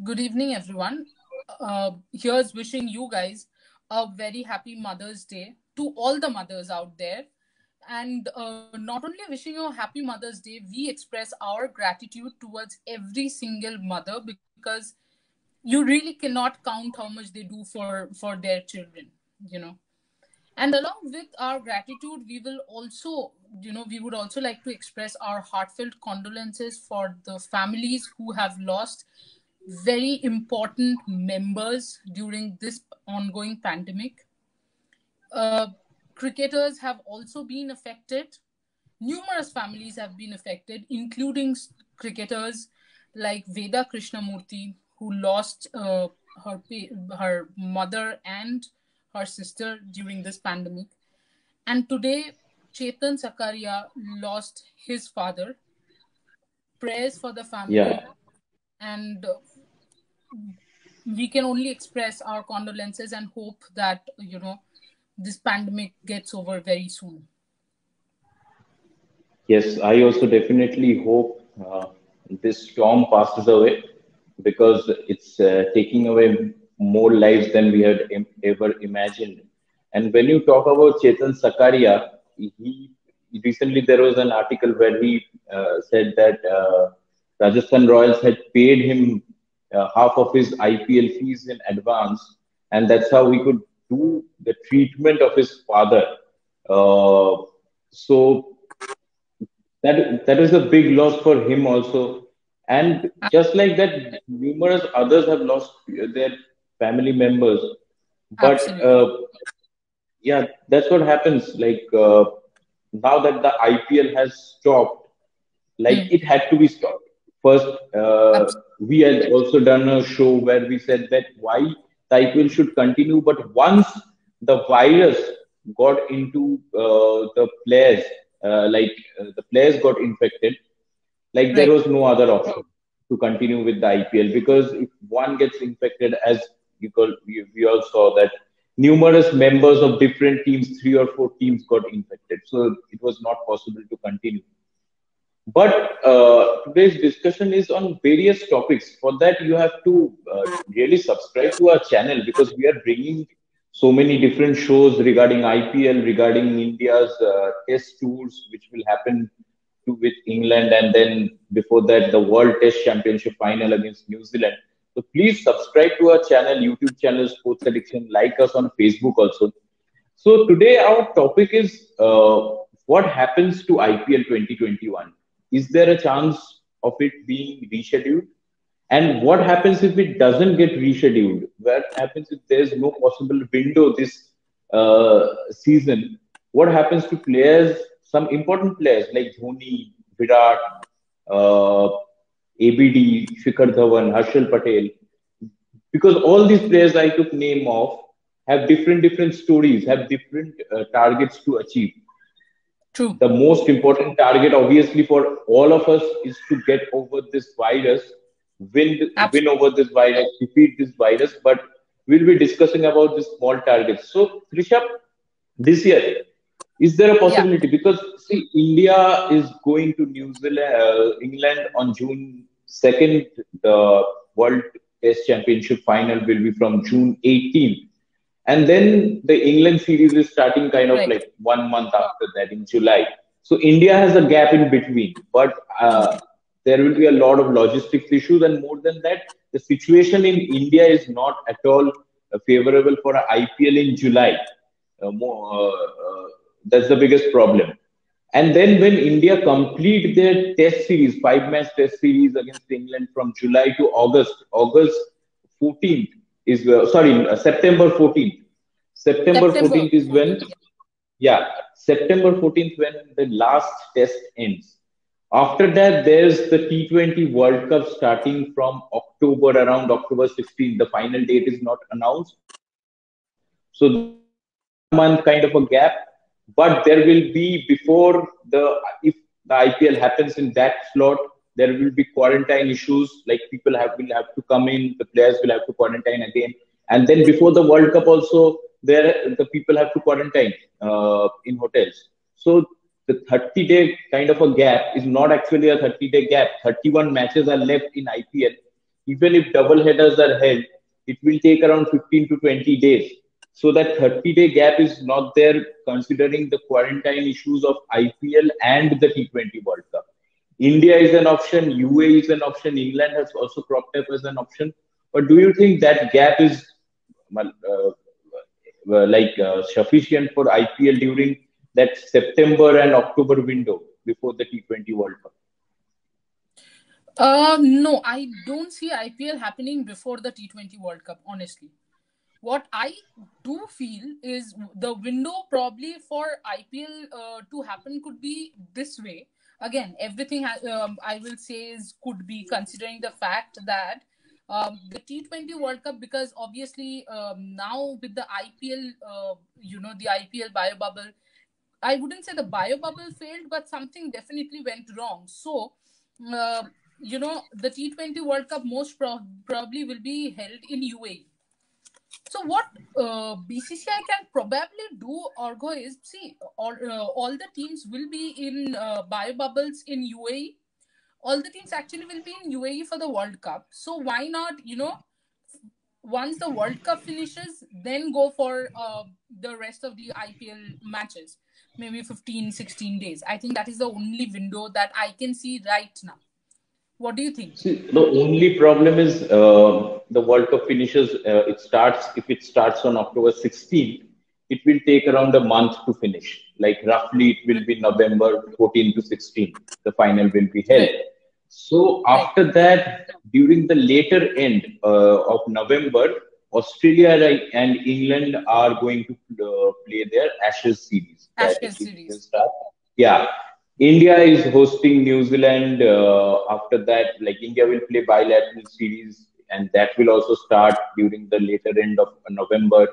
Good evening, everyone. Here's wishing you guys a very happy Mother's Day to all the mothers out there. And not only wishing you a happy Mother's Day, we express our gratitude towards every single mother because you really cannot count how much they do for their children, you know. And along with our gratitude, we would also like to express our heartfelt condolences for the families who have lost very important members during this ongoing pandemic. Uh, Cricketers have also been affected. Numerous families have been affected, including cricketers like Veda Krishnamurti, who lost her mother and her sister during this pandemic. And today, Chetan Sakaria lost his father. Prayers for the Yeah, family, and we can only express our condolences and hope that this pandemic gets over very soon. yes, I also definitely hope this storm passes away because it's taking away more lives than we had ever imagined. And when you talk about Chetan Sakaria, he recently there was an article where he said that Rajasthan Royals had paid him half of his IPL fees in advance, and that's how we could do the treatment of his father. So that is a big loss for him also, and just like that numerous others have lost their family members. But Absolutely. yeah, that's what happens, like now that the IPL has stopped, like Hmm. it had to be stopped first. We had also done a show where we said that why the IPL should continue, but once the virus got into the players, the players got infected, like there Right. was no other option to continue with the IPL, because if one gets infected, as we all saw that numerous members of different teams, three or four teams got infected, so it was not possible to continue. But today's discussion is on various topics. For that, you have to really subscribe to our channel, because we are bringing so many different shows regarding IPL, regarding India's test tours, which will happen with England, and then before that, the World Test Championship final against New Zealand. So please subscribe to our channel, YouTube channel, Sports Addiction. Like us on Facebook also. So today our topic is what happens to IPL 2021? Is there a chance of it being rescheduled? And what happens if it doesn't get rescheduled? What happens if there's no possible window this season? What happens to players, some important players like Dhoni, Virat, uh, ABD, Shikhar Dhawan, Harshal Patel? Because all these players I took name of have different stories, have different targets to achieve. True. The most important target, obviously, for all of us is to get over this virus, win Absolutely. over this virus, defeat this virus. But we'll be discussing about the small targets. So Rishabh, this year, is there a Yeah. possibility? Because see, India is going to New Zealand, England on June 2nd. The World Test Championship final will be from June 18th, and then the England series is starting kind of Right. like 1 month after that in July. So India has a gap in between, but there will be a lot of logistics issues, and more than that, the situation in India is not at all favorable for a IPL in July. That's the biggest problem. And then when India complete their test series, 5 match test series against England from July to August 14th is, September 14th. September September 14th is when, 14th. Yeah. yeah, September 14th when the last test ends. After that, there's the T20 World Cup starting from October, around October 16th. The final date is not announced. So there will be 1 month kind of a gap, but there will be before the, if the IPL happens in that slot, there will be quarantine issues. Like people will have to come in, the players will have to quarantine again, and then before the World Cup also, there the people have to quarantine in hotels. So the 30-day kind of a gap is not actually a 30-day gap. 31 matches are left in IPL. even if double headers are held, it will take around 15 to 20 days. So that 30-day gap is not there considering the quarantine issues of IPL and the T20 World Cup. India is an option, UAE is an option, England has also cropped up as an option. But do you think that gap is sufficient for IPL during that September and October window before the T20 World Cup? No, I don't see IPL happening before the T20 World Cup, honestly. What I do feel is the window probably for IPL to happen could be this way. Again, everything I will say is could be, considering the fact that the T20 World Cup, because obviously now with the IPL, the IPL bio bubble, I wouldn't say the bio bubble failed, but something definitely went wrong. So, uh, the T20 World Cup probably will be held in UAE. So what BCCI can probably do, Orgo, is see all the teams will be in bio bubbles in UAE. All the teams actually will be in UAE for the World Cup. So why not, once the World Cup finishes, then go for the rest of the IPL matches, maybe 15, 16 days. I think that is the only window that I can see right now. What do you think? See, the only problem is the World Cup finishes. It starts if it starts on October 16th, it will take around a month to finish. Like roughly, it will be November 14 to 16. The final will be held. Right, So right. after that, during the later end of November, Australia and England are going to play their Ashes series. That Ashes it will series. start. Yeah, India is hosting New Zealand. After that, like India will play bilateral series, and that will also start during the later end of November.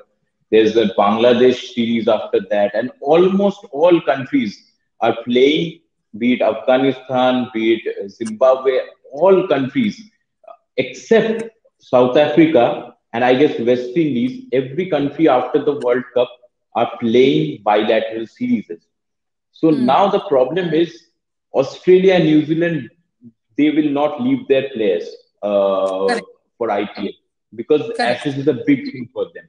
There's the Bangladesh series after that, and almost all countries are playing, be it Afghanistan, be it Zimbabwe, all countries except South Africa and I guess West Indies. Every country after the World Cup are playing bilateral series. So Hmm. now the problem is Australia and New Zealand, they will not leave their players Correct. for IPL because Correct. Ashes is a big thing for them.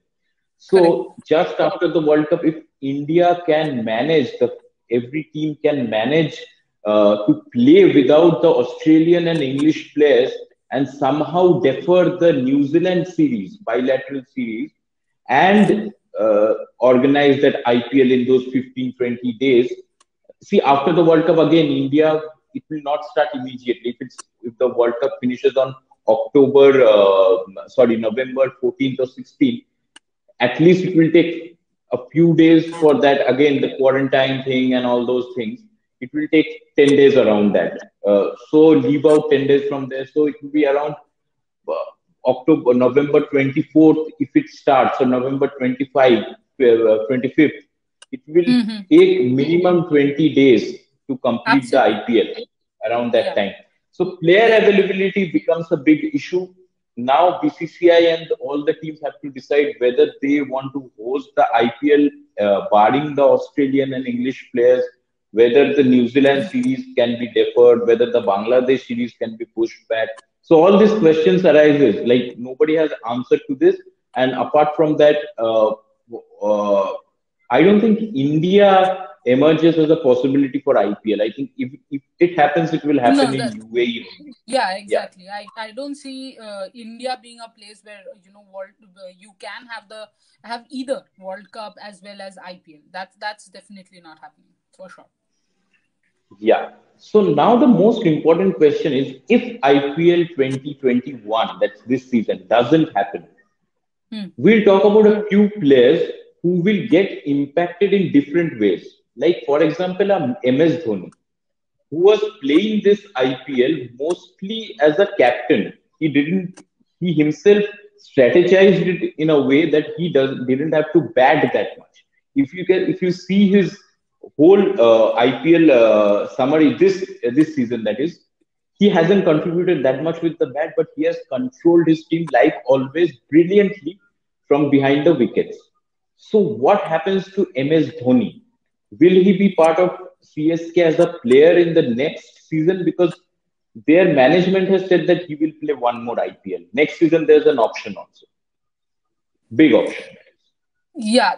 Correct. So just after the World Cup, if India can manage every team can manage to play without the Australian and English players and somehow defer the New Zealand series, bilateral series, and organize that IPL in those 15, 20 days. See, after the World Cup again, India, it will not start immediately. If the World Cup finishes on November 14th or 16th, at least it will take a few days for that. Again, the quarantine thing and all those things. It will take 10 days around that. So leave out 10 days from there. So it will be around November 24th, if it starts, or November 25th, it will Mm-hmm. take minimum 20 days to complete the Absolutely. IPL around that Yeah. time. So player Yeah. availability becomes a big issue. Now BCCI and all the teams have to decide whether they want to host the IPL, barring the Australian and English players, whether the New Zealand series can be deferred, whether the Bangladesh series can be pushed back. So all these questions arises. Like nobody has answer to this. And apart from that, uh, I don't think India emerges as a possibility for IPL. I think if it happens, it will happen No, in UAE only. yeah, Yeah. exactly. I don't see India being a place where world you can have either World Cup as well as IPL. That's definitely not happening for sure. Yeah. So now the most important question is if IPL 2021, that's this season, doesn't happen, Hmm. we'll talk about a few players who will get impacted in different ways. Like, for example, MS Dhoni, who was playing this IPL mostly as a captain. He himself strategized it in a way that didn't have to bat that much. If you see his whole IPL summary this season, that is, he hasn't contributed that much with the bat, but he has controlled his team like always brilliantly from behind the wickets. So what happens to MS Dhoni? Will he be part of CSK as a player in the next season? Because their management has said that he will play one more IPL. Next season, there's an option also, big option. Yeah,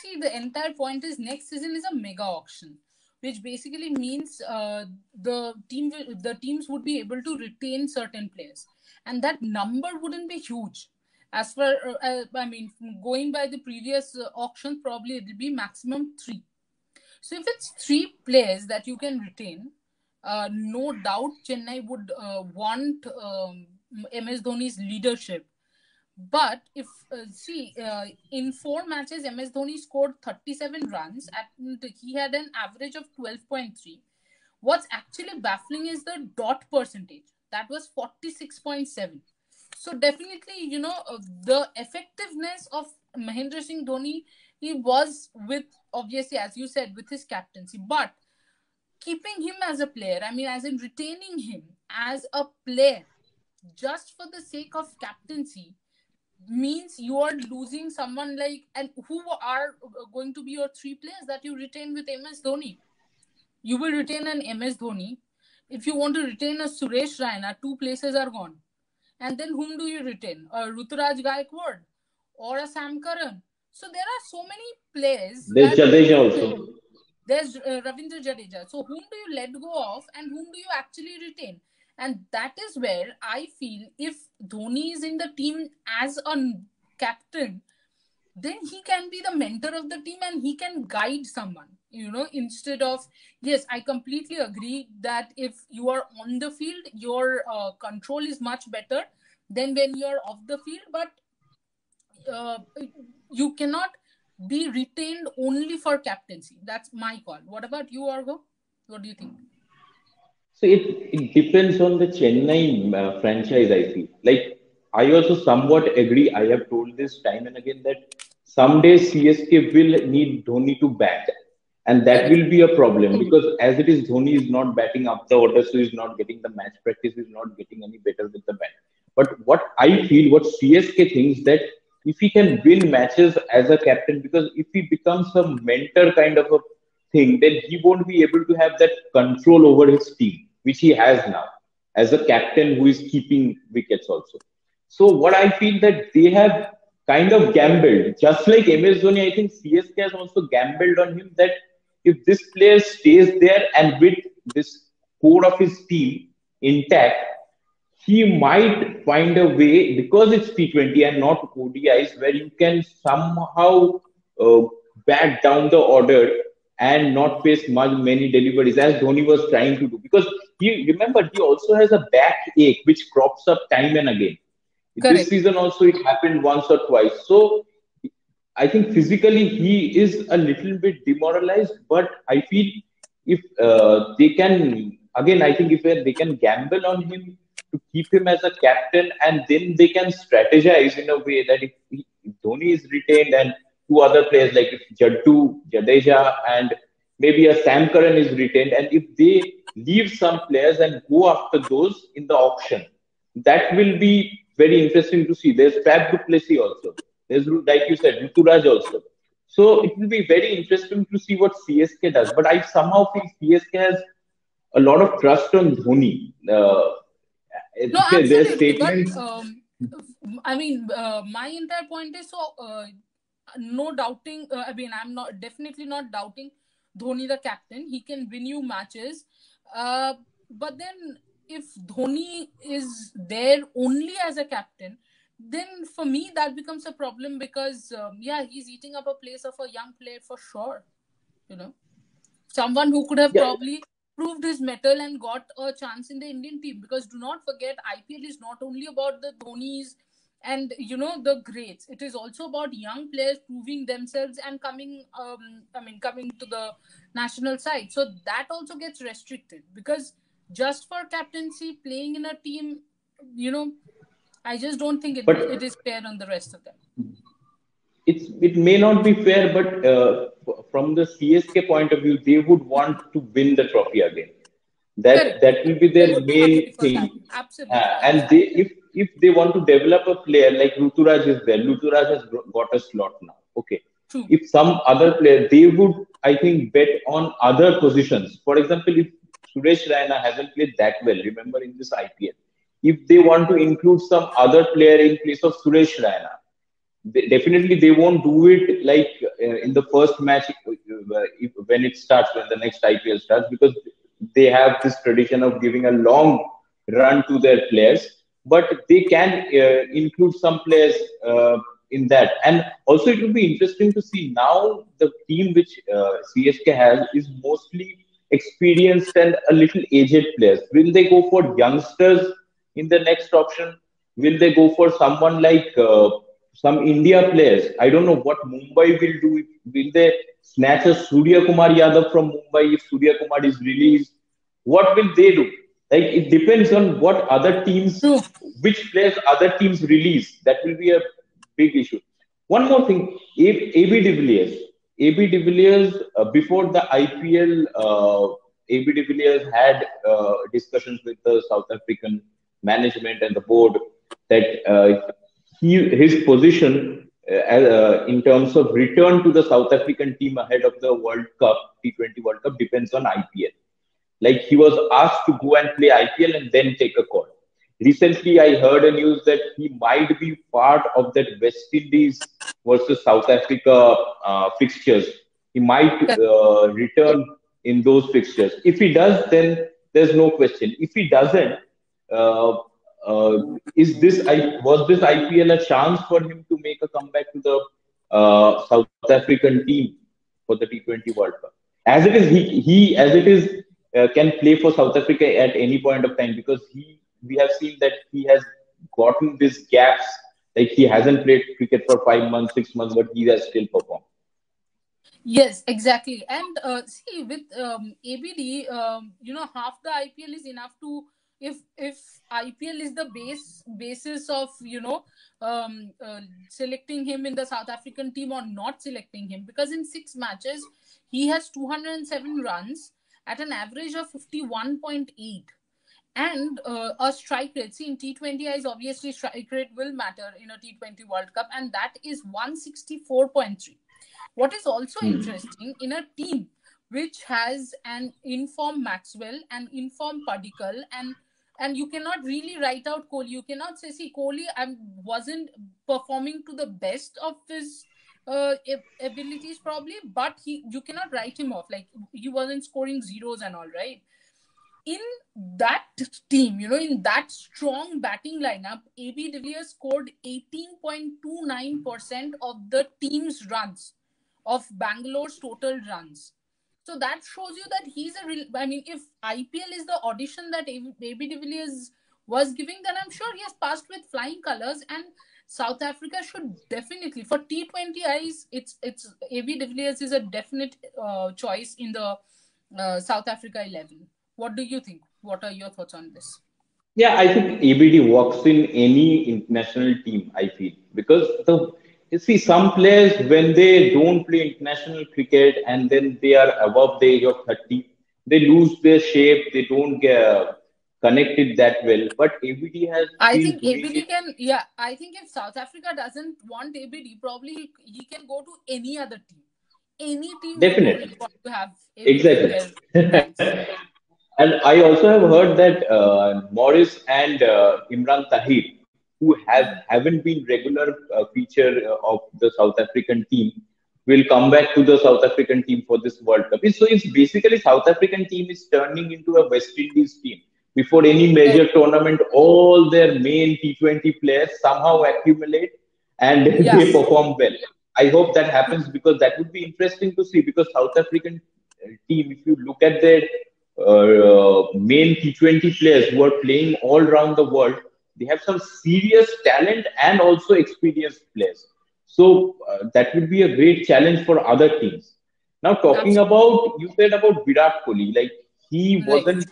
see, the entire point is next season is a mega auction, which basically means the teams would be able to retain certain players, and that number wouldn't be huge. As for I mean, going by the previous auctions, probably it will be maximum three. So if it's three players that you can retain, no doubt Chennai would want MS Dhoni's leadership. But if see in 4 matches, MS Dhoni scored 37 runs and he had an average of 12.3. What's actually baffling is the dot percentage. That was 46.7. So definitely, the effectiveness of Mahendra Singh Dhoni, he was with, obviously, as you said, with his captaincy, but keeping him as a player, I mean, as in retaining him as a player just for the sake of captaincy, means you are losing someone like, and who are going to be your three players that you retain with MS Dhoni? You will retain an MS Dhoni. If you want to retain a Suresh Raina, two places are gone. And then whom do you retain? A Ruturaj Gaikwad or a Sam Curran? So there are so many players There's that you Jadeja retain. also. There's Ravindra Jadeja. So whom do you let go of and whom do you actually retain? And that is where I feel if Dhoni is in the team as a captain, then he can be the mentor of the team and he can guide someone, instead of, yes, I completely agree that if you are on the field, your control is much better than when you're off the field, but uh, you cannot be retained only for captaincy. That's my call. What about you, Argo? What do you think? So it depends on the Chennai franchise, I feel. Like, I also somewhat agree. I have told this time and again that someday CSK will need Dhoni to bat. And that Correct. will be a problem because as it is, Dhoni is not batting up the order, so he's not getting the match practice, he's not getting any better with the bat. But what I feel, what CSK thinks that if he can win matches as a captain, because if he becomes a mentor kind of a thing, then he won't be able to have that control over his team, which he has now as a captain who is keeping wickets also. So what I feel that they have kind of gambled, just like MS Dhoni, I think CSK has also gambled on him that if this player stays there and with this core of his team intact, he might find a way because it's T20 and not ODIs where you can somehow uh, back down the order and not face many deliveries as Dhoni was trying to do. Because he remember he also has a back ache which crops up time and again. This Correct. season also it happened once or twice. So I think physically he is a little bit demoralized, but I feel if they can again, I think if they can gamble on him to keep him as a captain, and then they can strategize in a way that if Dhoni is retained and two other players like if Jaddu, Jadeja, and maybe a Sam Curran is retained, and if they leave some players and go after those in the auction, that will be very interesting to see. There's Fab du Plessis also. There's, like you said, Ruturaj also. So it will be very interesting to see what CSK does. But I somehow feel CSK has a lot of trust on Dhoni. No, Their absolutely. But statements. I mean, my entire point is, so no doubting. I mean, I'm not definitely not doubting Dhoni, the captain. He can win you matches. But then, if Dhoni is there only as a captain, then for me that becomes a problem because yeah, he's eating up a place of a young player for sure. You know, someone who could have Yeah, probably proved his mettle and got a chance in the Indian team. Because do not forget, IPL is not only about the Dhonis and the greats. It is also about young players proving themselves and coming. Coming to the national side. So that also gets restricted because just for captaincy, playing in a team, you know, I just don't think it but is fair on the rest of them. it may not be fair, but from the CSK point of view, they would want to win the trophy again. That Correct. that will be They their would be hungry main for that. thing. Absolutely, And yes. they if they want to develop a player like Ruturaj is there, Ruturaj has got a slot now. Okay, True. if some other player, they would I think bet on other positions. For example, if Suresh Raina hasn't played that well. Remember in this IPL, if they want to include some other player in place of Suresh Raina, definitely they won't do it like in the first match when it starts, when the next IPL starts, because they have this tradition of giving a long run to their players. But they can include some players in that. And also, it will be interesting to see now the team which CSK has is mostly experienced and a little aged players. Will they go for youngsters in the next option? Will they go for someone like some India players? I don't know what Mumbai will do. Will they snatch a Surya Kumar Yadav from Mumbai if Surya Kumar is released? What will they do? Like it depends on what other teams, True. which players other teams release. That will be a big issue. One more thing, AB de Villiers. AB de Villiers, before the IPL, AB de Villiers had discussions with the South African management and the board that his position in terms of return to the South African team ahead of the World Cup, T20 World Cup, depends on IPL. Like he was asked to go and play IPL and then take a call. Recently, I heard a news that he might be part of that West Indies versus South Africa fixtures. He might Correct. return in those fixtures. If he does, then there's no question. If he doesn't, uh, is this was this IPL a chance for him to make a comeback to the South African team for the T20 World Cup? As it is, he as it is can play for South Africa at any point of time, because we have seen that he has gotten these gaps. Like he hasn't played cricket for 5 months, 6 months, but he has still performed. Yes, exactly. And see, with ABD, half the IPL is enough to, if IPL is the basis of selecting him in the South African team or not selecting him, because in 6 matches he has 207 runs at an average of 51.8, and a strike rate. See, in T20 is obviously strike rate will matter in a T20 World Cup, and that is 164.3. What is also Hmm. interesting, in a team which has an informed Maxwell and informed Padikkal, and you cannot really write out Kohli. You cannot say, see, Kohli wasn't performing to the best of his abilities probably, but you cannot write him off. Like he wasn't scoring zeros and all, right? In that team, in that strong batting lineup, AB de Villiers scored 18.29% of the team's runs, of Bangalore's total runs. So that shows you that he's a real. I mean, if IPL is the audition that AB de Villiers was giving, then I'm sure he has passed with flying colors. And South Africa should definitely, for T20 eyes, it's AB de Villiers is a definite choice in the South Africa 11. What do you think? What are your thoughts on this? Yeah, I think ABD works in any international team, I feel. Because you see, some players, when they don't play international cricket and then they are above the age of 30, they lose their shape, they don't get connected that well. But ABD has I been think doing ABD it can, yeah, I think if South Africa doesn't want ABD, probably he can go to any other team. Any team would definitely. want to have ABD in Exactly. their ranks. And I also have heard that Morris and Imran Tahir, who haven't been regular feature of the South African team, will come back to the South African team for this World Cup. So it's basically South African team is turning into a West Indies team. Before any Right. major tournament, all their main T20 players somehow accumulate and Yeah. they perform well. I hope that happens, because that would be interesting to see. Because South African team, if you look at their main T20 players who are playing all around the world, they have some serious talent and also experienced players. So that would be a great challenge for other teams. Now, talking Absolutely. about, you said about Virat Kohli, like he Right. wasn't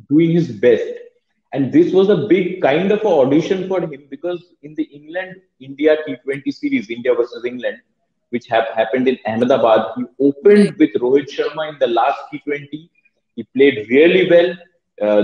doing his best. And this was a big kind of a audition for him, because in the England India T20 series, India versus England, which happened in Ahmedabad, he Right. opened with Rohit Sharma in the last T20. He played really well.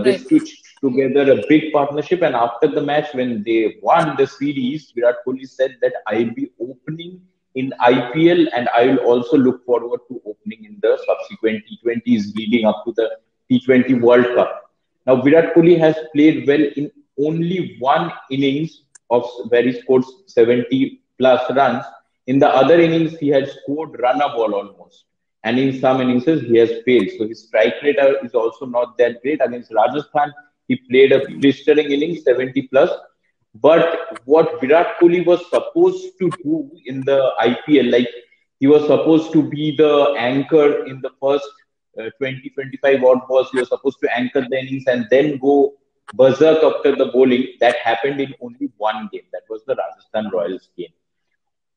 They Right. stitched together a big partnership. And after the match, when they won the series, Virat Kohli said that I'll be opening in IPL and I will also look forward to opening in the subsequent T20s leading up to the T20 World Cup. Now, Virat Kohli has played well in only one innings of where he scored 70 plus runs. In the other innings, he had scored run a ball almost. And in some innings, he has failed. So his strike rate is also not that great. Against Rajasthan, he played a blistering innings, 70 plus. But what Virat Kohli was supposed to do in the IPL, like he was supposed to be the anchor in the first 20, 25 odd balls. He was supposed to anchor the innings and then go berserk after the bowling. That happened in only one game. That was the Rajasthan Royals game.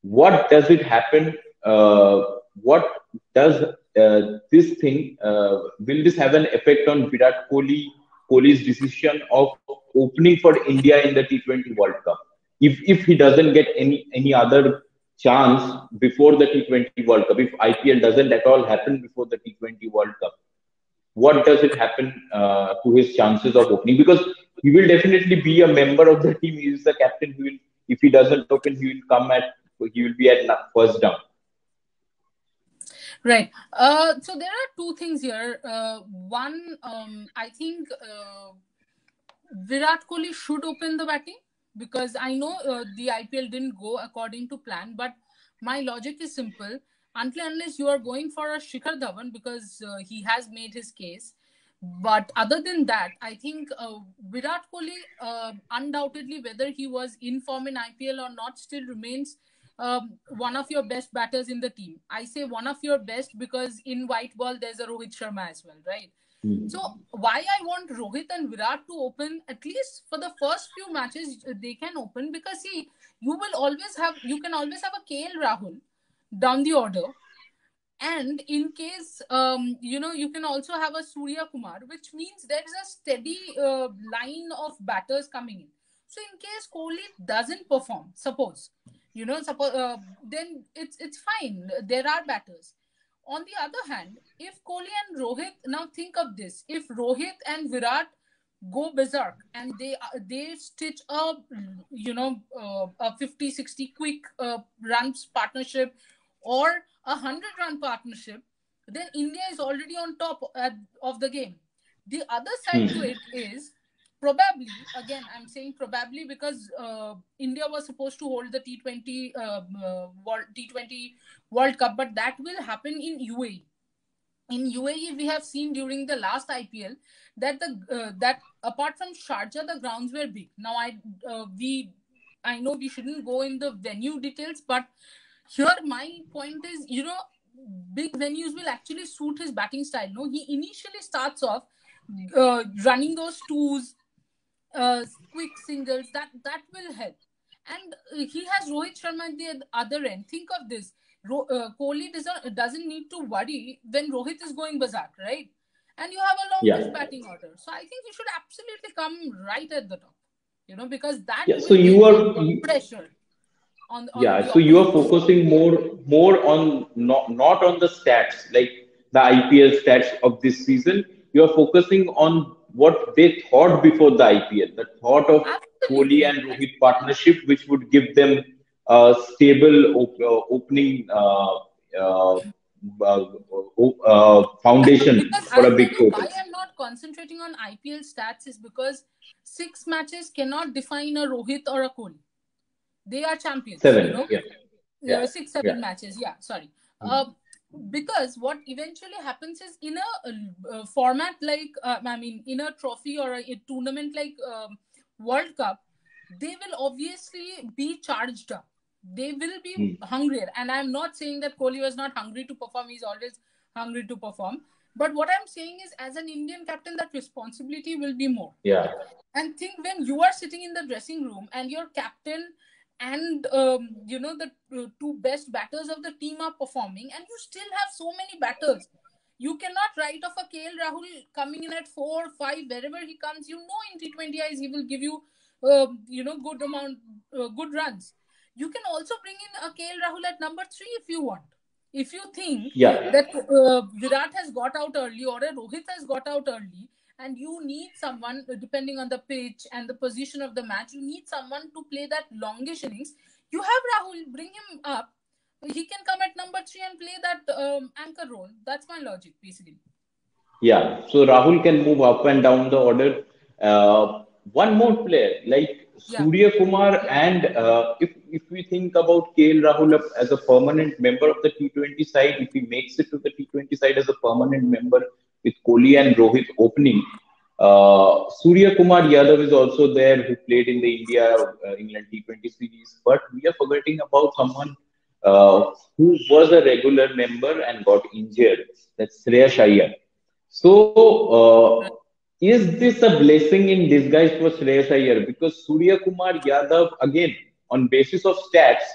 What does it happen? What does this thing? Will this have an effect on Kohli's decision of opening for India in the T20 World Cup? If he doesn't get any other chance before the T20 World Cup, if IPL doesn't at all happen before the T20 World Cup, what does it happen to his chances of opening? Because he will definitely be a member of the team. He is the captain. He will, if he doesn't open, he will be at first down. Right. So there are two things here. One, I think Virat Kohli should open the batting, because I know the IPL didn't go according to plan, but my logic is simple. Until unless you are going for a Shikhar Dhawan, because he has made his case. But other than that, I think Virat Kohli, undoubtedly, whether he was in form in IPL or not, still remains one of your best batters in the team. I say one of your best because in white ball there's a Rohit Sharma as well, right? So why I want Rohit and Virat to open, at least for the first few matches, they can open, because see, you can always have a KL Rahul down the order, and in case you can also have a Surya Kumar, which means there is a steady line of batters coming in. So in case Kohli doesn't perform, then it's fine. There are batters. On the other hand, if Kohli and Rohit, now think of this: if Rohit and Virat go berserk and they stitch a 50-60 quick runs partnership, or 100-run partnership, then India is already on top of the game. The other side to it is, probably, again I'm saying probably, because India was supposed to hold the T20 World Cup, but that will happen in UAE. In UAE, we have seen during the last IPL that that apart from Sharjah, the grounds were big. Now I know we shouldn't go in the venue details, but here my point is, big venues will actually suit his batting style. No, he initially starts off running those twos, quick singles. That will help. And he has Rohit Sharma at the other end. Think of this: Kohli doesn't need to worry when Rohit is going berserk, right? And you have a longish batting order. So I think he should absolutely come right at the top, because that So will you give are pressure on the so you are opponent. focusing more on not on the stats, like the IPL stats of this season. You are focusing on what they thought before the IPL, the thought of Kohli Absolutely. and Rohit partnership, which would give them a stable opening foundation Because for I'll a tell big you total. why I'm not concentrating on IPL stats is because 6 matches cannot define a Rohit or a Kohli. They are champions, Seven, yeah, yeah, six, yeah. 7 matches. Yeah, sorry. Because what eventually happens is, in a format like, in a trophy or a tournament like World Cup, they will obviously be charged up. They will be hungrier. And I'm not saying that Kohli was not hungry to perform. He's always hungry to perform. But what I'm saying is, as an Indian captain, that responsibility will be more. Yeah. And think, when you are sitting in the dressing room and your captain and the two best batters of the team are performing, and you still have so many batters, you cannot write off a KL Rahul coming in at 4 5 wherever he comes. In T20Is he will give you good runs. You can also bring in a KL Rahul at number 3 if you want. If you think Yeah. that Virat has got out early, or a Rohit has got out early, and you need someone, depending on the pitch and the position of the match, you need someone to play that longish innings. You have Rahul, bring him up. He can come at number 3 and play that anchor role. That's my logic, basically. Yeah, so Rahul can move up and down the order. One more player like Yeah, Surya Kumar, and if we think about KL Rahul as a permanent member of the T20 side, if he makes it to the T20 side as a permanent member with Kohli and Rohit opening, Surya Kumar Yadav is also there who played in the England T20 series. But we are forgetting about someone who was a regular member and got injured. That's Shreyas Iyer. So, right. is this a blessing in disguise for Shreyas Iyer? Because Surya Kumar Yadav, again, on basis of stats,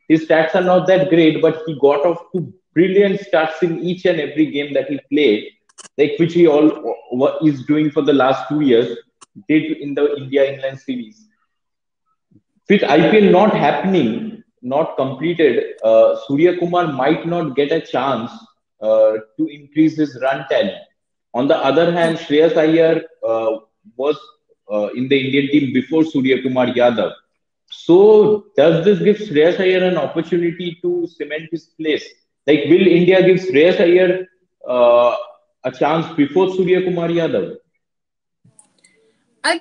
his stats are not that great, but he got off to brilliant starts in each and every game that he played, like which he all is doing for the last 2 years, did in the India England series. With IPL not happening, not completed, Surya Kumar might not get a chance to increase his run tally. On the other True. hand, Shreyas Iyer was in the Indian team before Surya Kumar Yadav. So, does this give Shreyas Iyer an opportunity to cement his place? Like, will India give Shreyas Iyer uh, a chance before Surya Kumar Yadav? I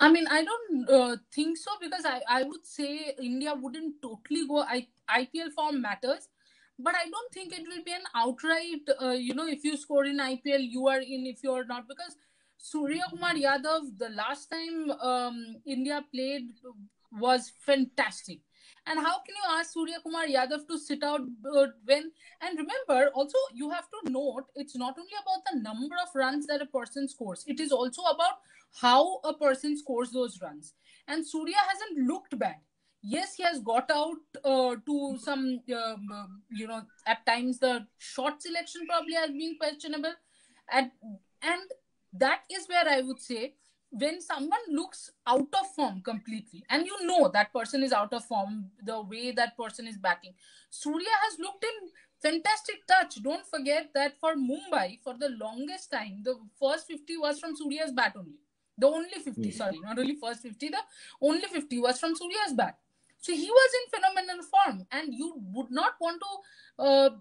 I mean I don't think so, because I would say India wouldn't totally go. IPL form matters, but I don't think it will be an outright. If you score in IPL, you are in. If you are not, because Surya Kumar Yadav, the last time India played was fantastic. And how can you ask Surya Kumar Yadav to sit out when? And remember, also you have to note, it's not only about the number of runs that a person scores. It is also about how a person scores those runs. And Surya hasn't looked bad. Yes, he has got out to some, at times the shot selection probably has been questionable. At, and that is where I would say, when someone looks out of form completely, and you know that person is out of form, the way that person is batting, Surya has looked in fantastic touch. Don't forget that for Mumbai, for the longest time, the first 50 was from Surya's bat only. The only 50, sorry, not only first 50, the only 50 was from Surya's bat. So he was in phenomenal form, and you would not want to,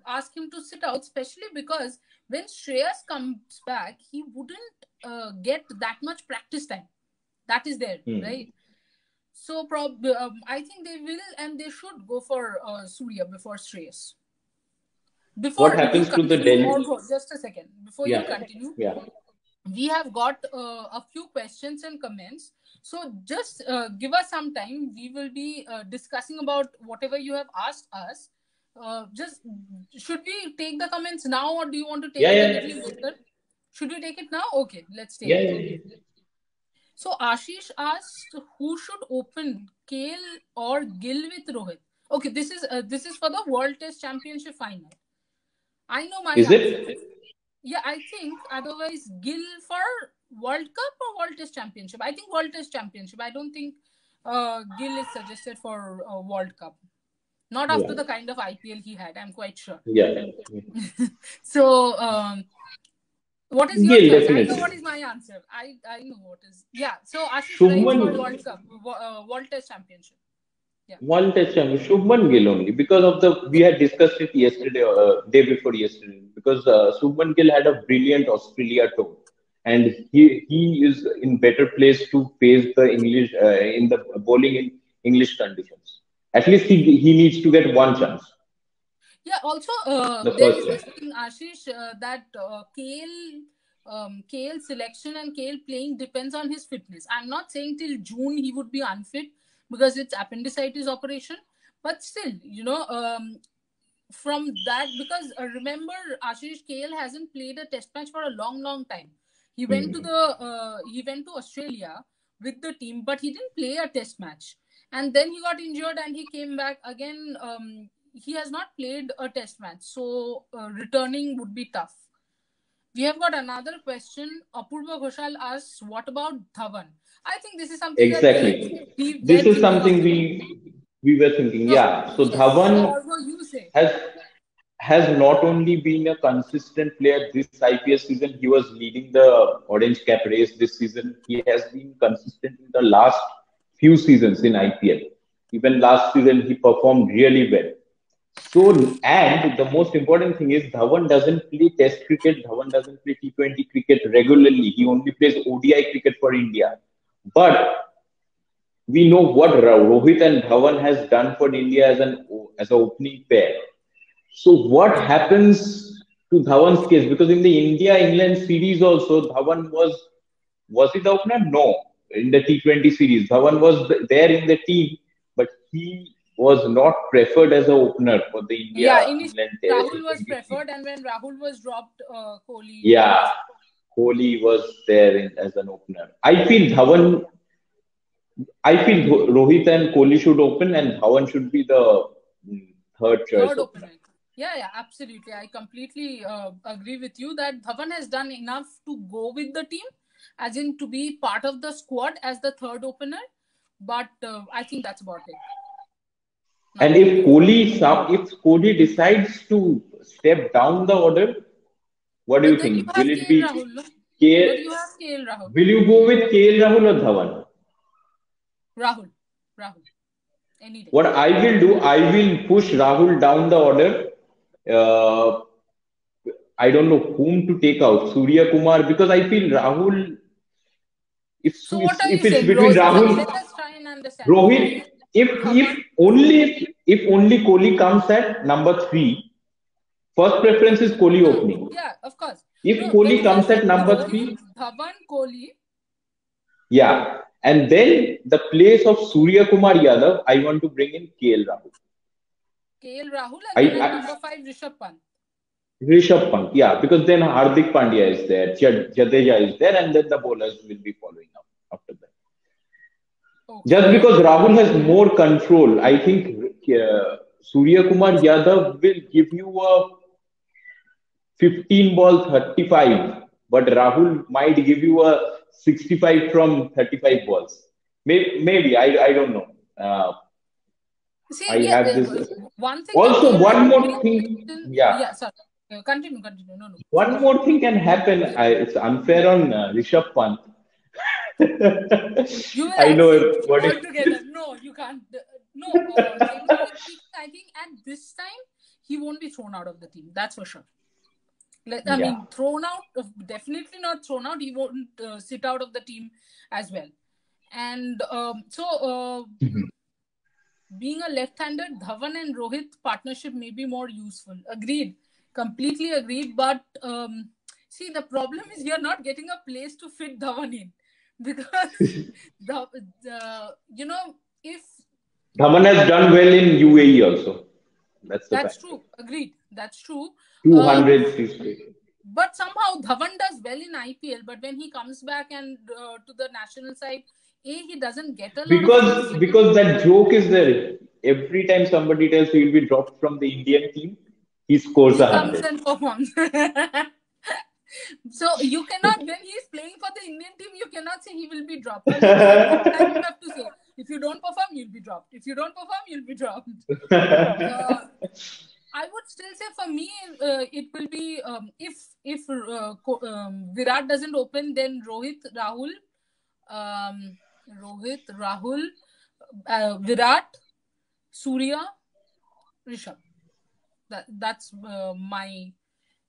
ask him to sit out, especially because when Shreyas comes back, he wouldn't get that much practice time. That is there, Hmm. right? So I think they will and they should go for Surya before Shreyas. What Before you happens to the continue, Delhi? also just a second. Before you Yeah, continue, yeah. we have got a few questions and comments. So just give us some time. We will be discussing about whatever you have asked us. Just should we take the comments now, or do you want to take Yeah, it a yeah, little later? Should we take it now? Okay, let's take yeah, it. yeah. So Ashish asked, who should open, Kale or Gill with Rohit? Okay, this is for the World Test Championship final. I know my Is answer. it? Yeah, I think otherwise Gill for World Cup or World Test Championship. I think World Test Championship. I don't think Gill is suggested for World Cup. Not after Yeah, the kind of IPL he had. I'm quite sure. yeah. So, what is your Gill, choice? I know what definitely. is my answer. I know what is. Yeah. So Ashish writes Shubman, for World Cup, World Test Championship. Yeah. one test champion, Shubman Gill only because of the we had discussed it yesterday, day before yesterday. Because Shubman Gill had a brilliant Australia tour, and he is in better place to face the English in the bowling in English conditions. At least he needs to get one chance, Yeah. Also, the there first is this chance. thing, Ashish, that Kale selection and Kale playing depends on his fitness. I'm not saying till June he would be unfit because it's appendicitis operation, but still, from that, because remember, Ashish, Kale hasn't played a test match for a long, long time. He went to Australia with the team, but he didn't play a test match. And then he got injured and he came back again. He has not played a test match, so returning would be tough. We have got another question. Apurva Ghoshal asks, "What about Dhawan?" I think this is something that Exactly. we This were is thinking something of. we were thinking. No, Yeah. So yes. So, Dhawan although you say, has has not only been a consistent player this IPL season, he was leading the orange cap race this season. He has been consistent in the last few seasons in IPL. Even last season, he performed really well. So, and the most important thing is Dhawan doesn't play Test cricket, Dhawan doesn't play T20 cricket regularly. He only plays ODI cricket for India. But we know what Rohit and Dhawan has done for India as an opening pair. So what happens to Dhawan's case? Because in the India England series also, Dhawan was he the opener? No, in the T20 series, Dhawan was there in the team, but he was not preferred as an opener for the India Yeah, initially England Rahul was T20 series. preferred, and when Rahul was dropped, Kohli Yeah, was. Kohli was there as an opener. I feel Rohit and Kohli should open, and Dhawan should be the third choice Third opener. opener. Yeah, yeah, absolutely. I completely agree with you that Dhawan has done enough to go with the team, as in to be part of the squad as the third opener. But I think that's about it. And Nothing more. If Kohli decides to step down the order, what do But you then you think? have Will it KL be Rahul, no? But K? you have KL Rahul. Will you go with KL Rahul or Dhawan? Rahul. Rahul. Any day. What I will do, I will push Rahul down the order. Uh, I don't know whom to take out, Surya Kumar, because I feel Rahul. So what are you If it's saying? between Rohit, Rahul, let us try and understand. Rohit, Rohit, if Dhawan, only Kohli comes at number three, first preference is Kohli opening. yeah, of course. If No, but Kohli you are comes at saying number Rohit, three, Dhawan, Kohli. yeah. And then the place of Surya Kumar Yadav, I want to bring in KL Rahul. KL Rahul, and then at I number 5, Rishabh Pant. Rishabh Pant, yeah, because then Hardik Pandya is there, Jadeja is there, and then the bowlers will be following up after that. Just Okay. because Rahul has more control, I think Surya Kumar Yadav will give you a 15 ball 35, but Rahul might give you a 65 from 35 balls. Maybe I don't know. See, I yeah, have this. one thing that Also, we one should more bring thing. in. Yeah, Yeah, sorry. Continue. No, no. Go one ahead. more thing can happen. It's unfair on Rishabh Pant. You will I know exit what is. altogether. No, you can't. No, genuinely speaking, I think at this time, he won't be thrown out of the team. That's for sure. I Yeah. mean, thrown out, definitely not thrown out. He won't sit out of the team as well. And being a left-hander, Dhawan and Rohit partnership may be more useful. Agreed. Completely agreed. But see, the problem is you're not getting a place to fit Dhawan in. Because, you know, if Dhaman has done well in UAE also. That's the that's factor. true, agreed. That's true. Uh, 200 straight. but somehow Dhawan does well in IPL. But when he comes back and to the national side, he doesn't get a lot of chance. Because that joke is there. Every time somebody tells he will be dropped from the Indian team, he scores He a comes 100. and performs. So you cannot, when he's playing for the Indian team, you cannot say he will be dropped. Only the opposite side you have to say. If you don't perform, you'll be dropped. If you don't perform, you'll be dropped. I would still say for me, it will be if Virat doesn't open, then um, Rahul, Virat, Surya, Rishabh. That's my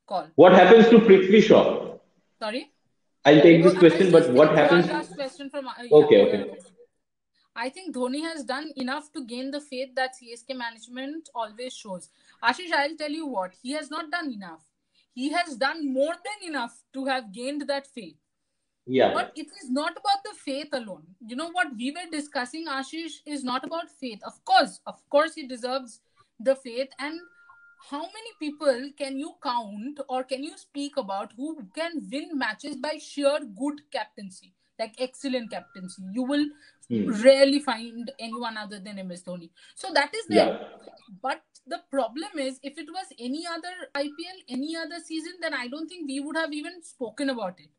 call. What happens to Prithvi Shaw? Sorry. I'll take this I'll question, but just what take happens? one last question from Okay, okay. I think Dhoni has done enough to gain the faith that CSK management always shows. Ashish, I'll tell you what, he has not done enough. He has done more than enough to have gained that faith. Yeah. But it is not about the faith alone. You know what we were discussing, Ashish, is not about faith. Of course, he deserves the faith. And how many people can you count or can you speak about who can win matches by sheer good captaincy, like excellent captaincy? You will rarely find anyone other than MS Dhoni. So that is there. Yeah. But the problem is, if it was any other IPL, any other season, then I don't think we would have even spoken about it.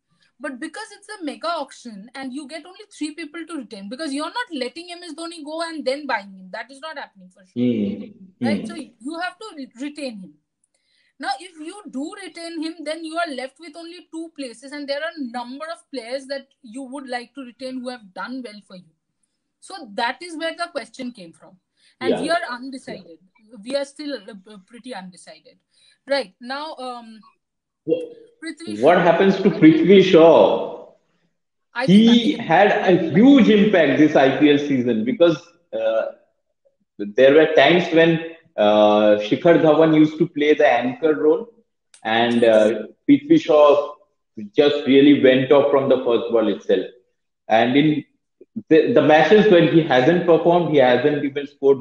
But because it's a mega auction and you get only 3 people to retain, because you're not letting MS Dhoni go and then buying him. That is not happening for sure. Right? So you have to retain him. Now, if you do retain him, then you are left with only 2 places, and there are a number of players that you would like to retain who have done well for you. So that is where the question came from. and we Yeah. are undecided. We are still pretty undecided. Right now, Prithvi What Shaw. happens to Prithvi Shaw? I think He nothing. had a huge impact this IPL season because uh, there were times when Shikhar Dhawan used to play the anchor role, and Yes. Prithvi Shaw just really went off from the first ball itself. And in the matches when he hasn't performed, he hasn't even scored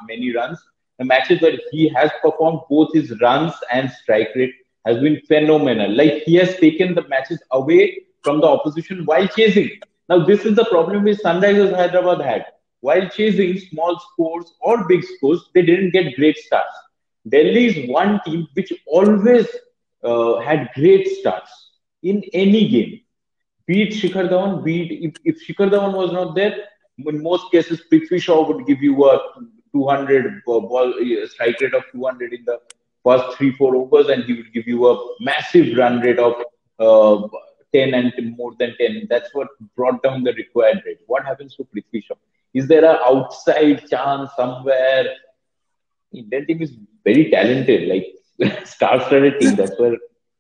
many runs. The matches where he has performed, both his runs and strike rate has been phenomenal. Like he has taken the matches away from the opposition while chasing. Now, this is the problem which Sunrisers Hyderabad had. While chasing small scores or big scores, they didn't get great starts. Delhi is one team which always had great starts in any game. Beat Shikhar Dhawan, beat if Shikhar Dhawan was not there, in most cases Prithvi Shaw would give you a 200 ball strike rate of 200 in the first 3-4 overs, and he would give you a massive run rate of 10 and more than 10. That's what brought down the required rate. What happens to Prithvi Shaw? Is there an outside chance somewhere? Indian team is very talented, like star-studded team. That's where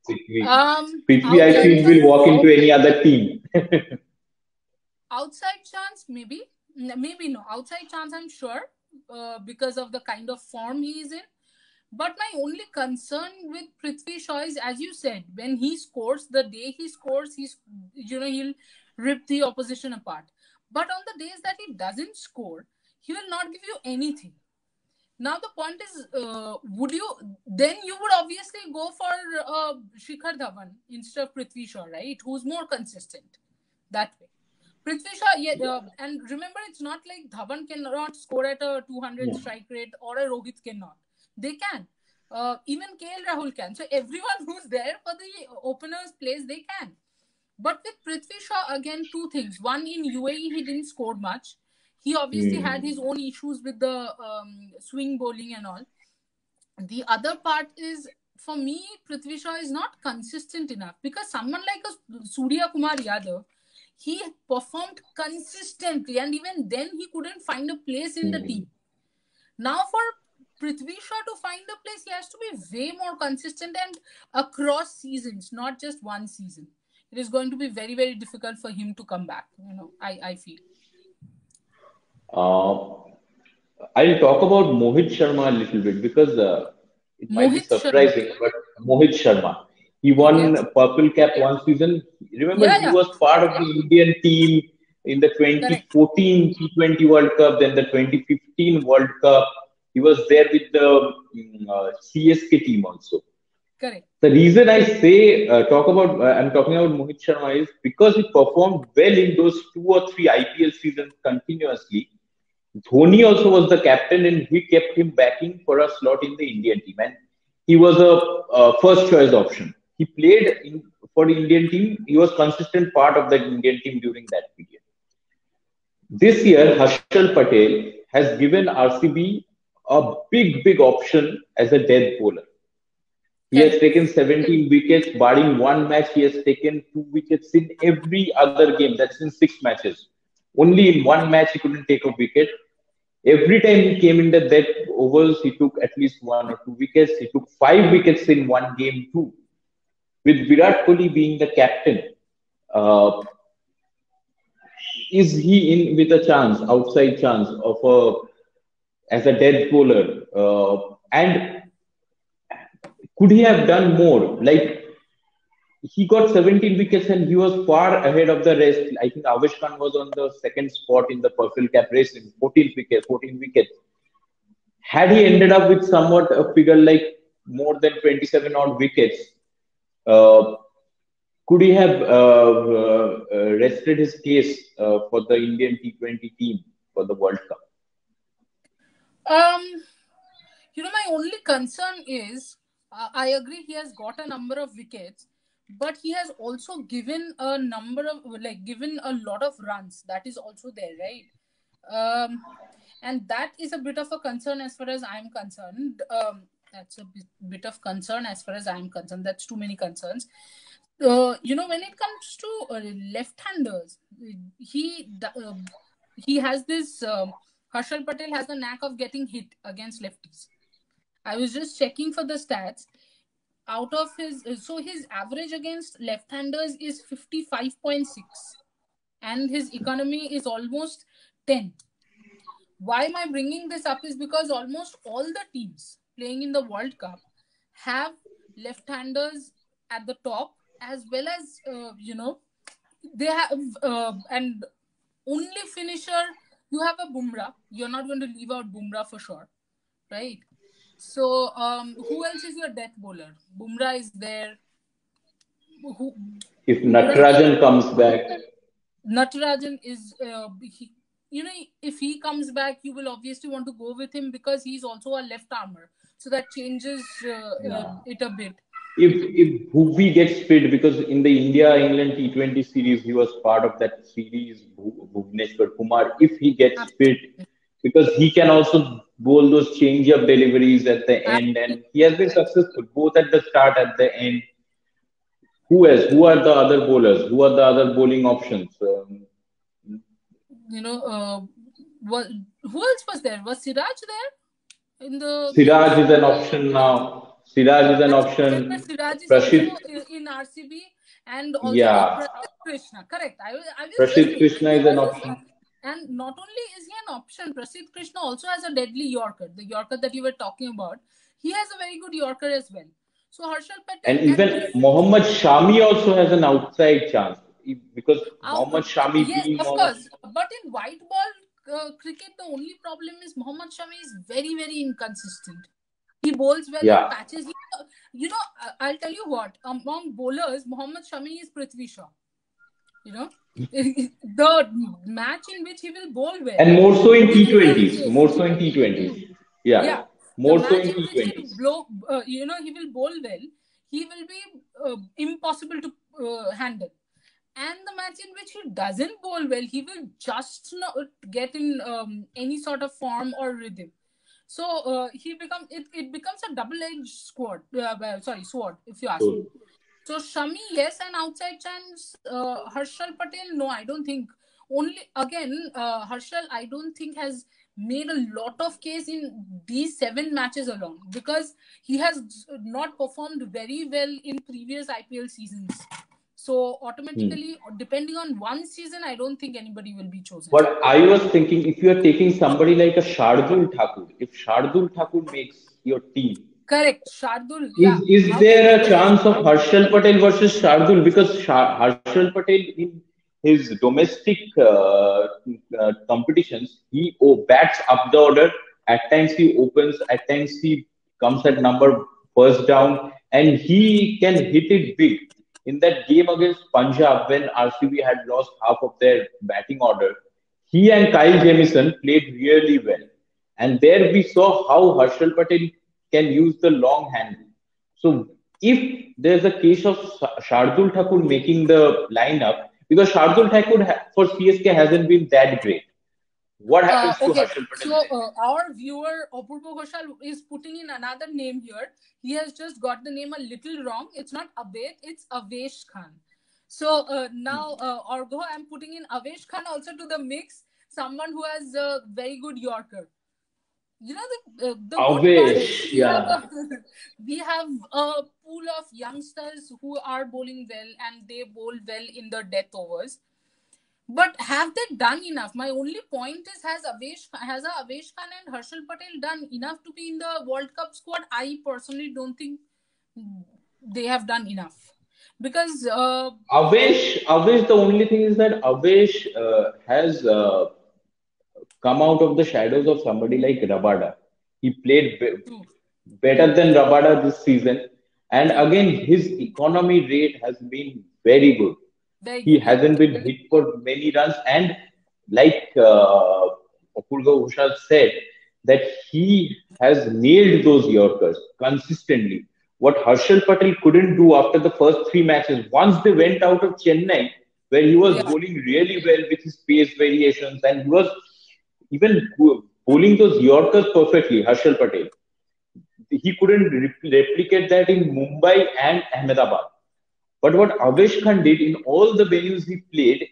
Prithvi I Outside feel will walk chance. into any other team. Outside chance, maybe. Maybe no. Outside chance, I'm sure, because of the kind of form he is in. But my only concern with Prithvi Shaw is, as you said, when he scores, the day he scores, he'll rip the opposition apart. But on the days that he doesn't score, he will not give you anything. Now the point is, would you then you would obviously go for Shikhar Dhawan instead of Prithvi Shaw, right? Who's more consistent that way. Prithvi Shaw, yeah, and remember, it's not like Dhawan cannot score at a 200 Yeah. strike rate or a Rohit cannot. They can. Even KL Rahul can. So everyone who's there for the openers plays, they can. But with Prithvi Shaw, again, two things. One, in UAE, he didn't score much. He obviously had Hmm. his own issues with the swing bowling and all. The other part is, for me, Prithvi Shaw is not consistent enough, because someone like a Surya Kumar Yadav, he performed consistently, and even then he couldn't find a place in the Hmm. team. Now for Prithvi Shaw to find a place, he has to be way more consistent and across seasons, not just one season. It is going to be very, very difficult for him to come back. I feel. Uh, I'll talk about Mohit Sharma a little bit because it might be Mohit Sharma. surprising, but Mohit Sharma, he Okay. won Purple Cap one season. Remember, Yeah, he yeah. was part of the Indian team in the Correct. 2014 T20 World Cup, then the 2015 World Cup. He was there with the CSK team also. Correct. The reason I say I'm talking about Mohit Sharma is because he performed well in those 2 or 3 IPL seasons continuously. Dhoni also was the captain, and we kept him backing for a slot in the Indian team, and he was a first choice option. He played for the Indian team. He was consistent part of the Indian team during that period. This year, Harshal Patel has given RCB a big option as a death bowler. He has Correct. taken 17 wickets, barring one match. He has taken 2 wickets in every other game. That's in 6 matches. Only in one match he couldn't take a wicket. Every time he came in the death overs, he took at least 1 or 2 wickets. He took 5 wickets in one game too. With Virat Kohli being the captain, uh, is he in with a chance, outside chance of as a death bowler? And could he have done more? Like he got 17 wickets and he was far ahead of the rest. I think Avesh Khan was on the second spot in the Purple Cap race in 14 wickets. Had he ended up with somewhat a figure like more than 27 odd wickets, uh, could he have rested his case for the Indian T20 team for the World Cup? Um, my only concern is, I agree he has got a number of wickets, but he has also given a number of, like, given a lot of runs. That is also there, right? And that is a bit of a concern as far as I'm concerned. That's a bit of concern as far as I'm concerned. That's too many concerns. When it comes to left-handers, he he has this. Harshal Patel has the knack of getting hit against lefties. I was just checking for the stats. Out of his average against left-handers is 55.6, and his economy is almost 10. Why am I bringing this up is because almost all the teams playing in the World Cup have left-handers at the top, as well as they have and only finisher you have a Bumrah. You're not going to leave out Bumrah for sure, right? So who else is your death bowler? Bumrah is there. If Natarajan comes back, Natarajan is if he comes back, you will obviously want to go with him because he's also a left armer, so that changes it a bit. If Bhuvi gets fit, because in the India-England T20 series, he was part of that series, Bhuvneshwar Kumar, if he gets fit, because he can also bowl those change-up deliveries at the end, and he has been successful both at the start and at the end. Who else? Who are the other bowlers? Who are the other bowling options? Who else was there? Was Siraj there in the Siraj is an option now. Siraj is an option. Siraj is Prashit, also in RCB, and also yeah. Prasidh Krishna. Correct. I was Prasidh Krishna is an option. And not only is he an option, Prasidh Krishna also has a deadly Yorker. The Yorker that you were talking about, he has a very good Yorker as well. So Harshal Patel and even Mohammad Shami also has an outside chance because Mohammad Shami. Yes, of course. But in white ball cricket, the only problem is Mohammad Shami is very, very inconsistent. He bowls well in patches. I'll tell you what. Among bowlers, Mohammad Shami is Prithvi Shaw. The match in which he will bowl well, and more so in T20s. More so in T20s. Yeah. More so in T20s. He will bowl well. He will be impossible to handle. And the match in which he doesn't bowl well, he will just not get in any sort of form or rhythm. So it becomes a double-edged sword. If you ask me. So Shami, yes, and outside chance, Harshal Patel, no, I don't think. Only again, Harshal, I don't think has made a lot of case in these 7 matches alone, because he has not performed very well in previous IPL seasons. So automatically, depending on one season, I don't think anybody will be chosen. But I was thinking, if you are taking somebody like a Shardul Thakur, if Shardul Thakur makes your team, correct, Shardul. Is there a chance of Harshal Patel versus Shardul? Because Harshal Patel in his domestic competitions, he bats up the order. At times he opens, at times he comes at number first down, and he can hit it big. In that game against Punjab, when RCB had lost half of their batting order, he and Kyle Jamieson played really well. And there we saw how Harshal Patel can use the long handle. So if there's a case of Shardul Thakur making the lineup, because Shardul Thakur for CSK hasn't been that great. What happens to Harshal Patel? So our viewer Apurva Ghoshal is putting in another name here. He has just got the name a little wrong. It's not Abed, it's Avesh Khan. So now, Orgo, I'm putting in Avesh Khan also to the mix. Someone who has a very good Yorker. The Avesh, we have a pool of youngsters who are bowling well, and they bowl well in the death overs. But have they done enough? My only point is, has Avesh Khan and Harshal Patel done enough to be in the World Cup squad? I personally don't think they have done enough. Because Avesh, the only thing is that Avesh has come out of the shadows of somebody like Rabada. He played better than Rabada this season. And again, his economy rate has been very good. He hasn't been hit for many runs. And like Apurva Ghoshal said, that he has nailed those Yorkers consistently. What Harshal Patel couldn't do after the first 3 matches, once they went out of Chennai, where he was bowling really well with his pace variations, and he was even bowling those Yorkers perfectly, Harshal Patel. He couldn't replicate that in Mumbai and Ahmedabad. But what Avesh Khan did in all the venues he played,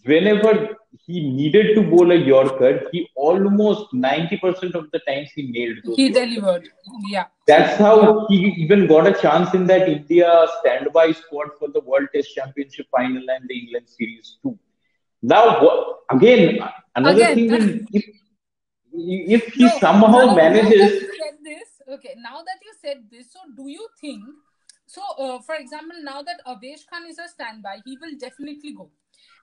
whenever he needed to bowl a Yorker, he almost 90% of the times he nailed those He Yorkers. delivered. Yeah. That's how he even got a chance in that India standby squad for the World Test Championship final and the England series too. Now, again, another Again. thing will, if he No, somehow now that manages, you said this, okay, now that you said this, so do you think, so for example, now that Avesh Khan is a standby, he will definitely go.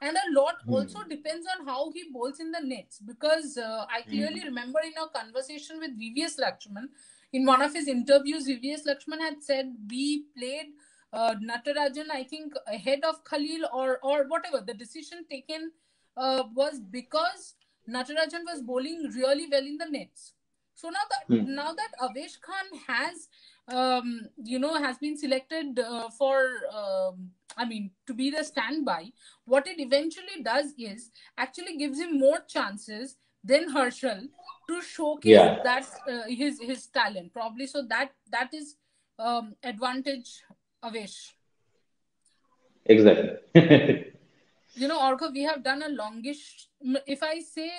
And a lot also depends on how he bowls in the nets, because I clearly remember in a conversation with VVS Lakshman, in one of his interviews, VVS Lakshman had said we played Natarajan, I think, ahead of Khalil, or whatever. The decision taken was because Natarajan was bowling really well in the nets. So now that Avesh Khan has has been selected to be the standby, what it eventually does is actually gives him more chances than Herschel to showcase yeah, that his talent probably. So that is advantage Avesh. exactly. Orko, we have done a longish. If I say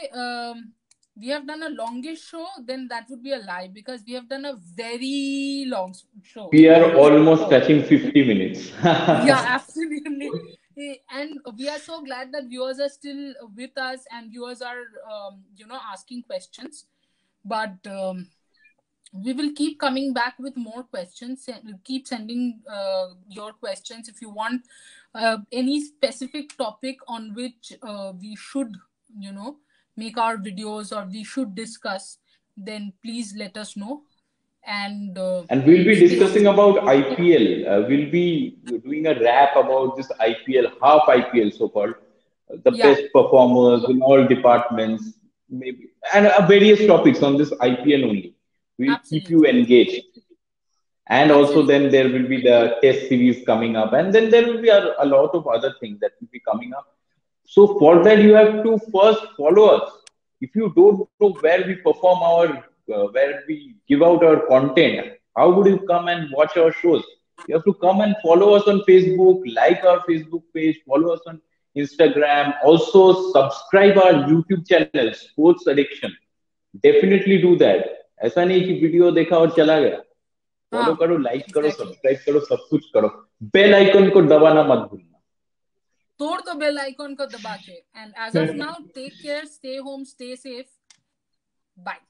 we have done a longish show, then that would be a lie, because we have done a very long show. We are almost touching 50 minutes. Yeah, absolutely. And we are so glad that viewers are still with us, and viewers are, asking questions. But we will keep coming back with more questions. Keep sending your questions if you want any specific topic on which we should, make our videos, or we should discuss. Then please let us know. And And we'll be stay. discussing about IPL. We'll be doing a wrap about this IPL, half IPL so called, the Yeah, best performers in all departments, maybe, and various topics on this IPL only. We'll keep you absolutely, engaged. And also, absolutely. then there will be the test series coming up, and then there will be a lot of other things that will be coming up. So, for that, you have to first follow us. If you don't know where we perform where we give out our content, how would you come and watch our shows? You have to come and follow us on Facebook, like our Facebook page, follow us on Instagram, also subscribe our YouTube channel, Sports Addiction. Definitely do that. ऐसा नहीं कि video देखा और चला गया. Follow Ah, करो, like करो, exactly. Subscribe करो, सब कुछ करो. बेल आइकन को दबाना मत भूलना. तोड़ दो बेल आइकॉन को दबा के. And as of now, take care, stay home, stay safe. Bye.